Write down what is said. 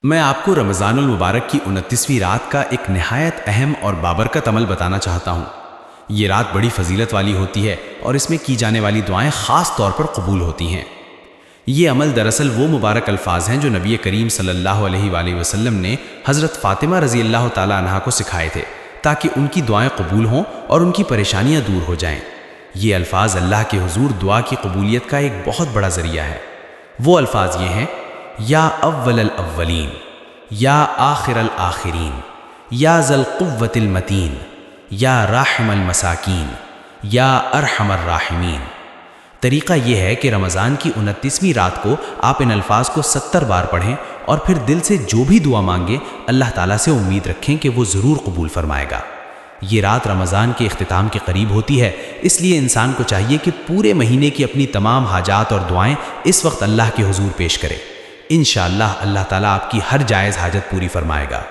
میں آپ کو رمضان المبارک کی 29ویں رات کا ایک نہایت اہم اور بابرکت عمل بتانا چاہتا ہوں۔ یہ رات بڑی فضیلت والی ہوتی ہے اور اس میں کی جانے والی دعائیں خاص طور پر قبول ہوتی ہیں۔ یہ عمل دراصل وہ مبارک الفاظ ہیں جو نبی کریم صلی اللہ علیہ وآلہ وسلم نے حضرت فاطمہ رضی اللہ تعالی عنہا کو سکھائے تھے تاکہ ان کی دعائیں قبول ہوں اور ان کی پریشانیاں دور ہو جائیں۔ یہ الفاظ اللہ کے حضور دعا کی قبولیت کا ایک بہت بڑا ذریعہ ہے۔ وہ الفاظ یہ ہیں: یا اول الاولین، یا آخر الآخرین، یا ذا القوة المتین، یا راحم المساکین، یا ارحم الراحمین۔ طریقہ یہ ہے کہ رمضان کی 29ویں رات کو آپ ان الفاظ کو 70 بار پڑھیں اور پھر دل سے جو بھی دعا مانگیں اللہ تعالیٰ سے امید رکھیں کہ وہ ضرور قبول فرمائے گا۔ یہ رات رمضان کے اختتام کے قریب ہوتی ہے، اس لیے انسان کو چاہیے کہ پورے مہینے کی اپنی تمام حاجات اور دعائیں اس وقت اللہ کے حضور پیش کرے۔ انشاءاللہ اللہ تعالیٰ آپ کی ہر جائز حاجت پوری فرمائے گا۔